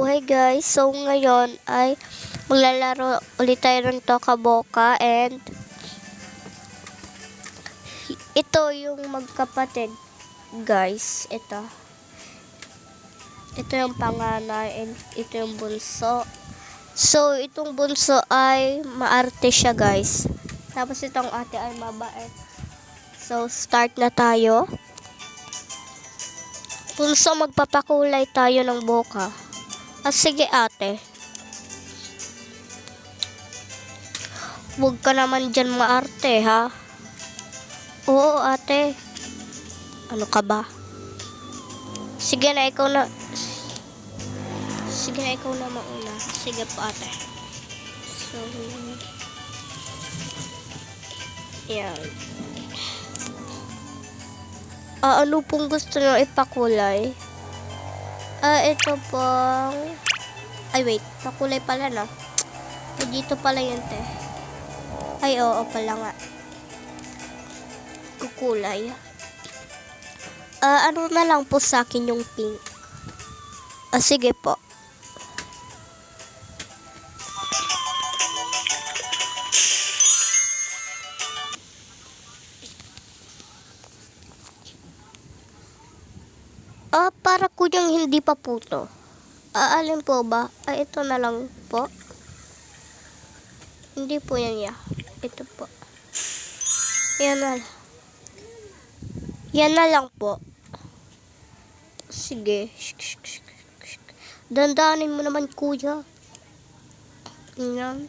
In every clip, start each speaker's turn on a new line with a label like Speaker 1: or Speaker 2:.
Speaker 1: Hey guys, so ngayon ay maglalaro ulit tayo ng Toca Boca and ito yung magkapatid guys, ito yung panganay and ito yung bunso. So itong bunso ay maarte siya guys, tapos itong ate ay mabait. So start na tayo. Bunso, magpapakulay tayo ng boka. Sige ate. Huwag ka naman dyan maarte ha. Oo ate. Ano ka ba? Sige na ikaw na. Sige na ikaw na mauna. Sige po ate. So, yan. Ano pong gusto nyo ipakulay? Ito pong... Ay, wait. Pakulay pala, no? Dito pala yun, te. Ay, oo pala nga. Kukulay. Ano na lang po sa akin yung pink? Sige po. Para kunyang hindi pa puto. Alin po ba? Ito na lang po. Hindi po yan, ya. Ito po. Yan na. Yan na lang po. Sige. Dandanin mo naman, kuya. Yan.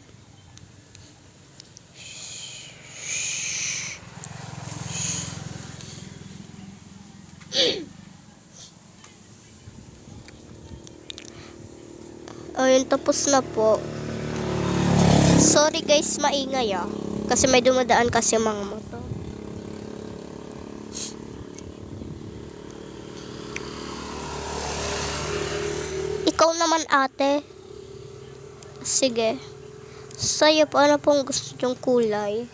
Speaker 1: Ayun, tapos na po. Sorry guys, maingay kasi may dumadaan kasi mga motor. Ikaw naman ate. Sige. Sa'yo po, ano pong gusto yung kulay?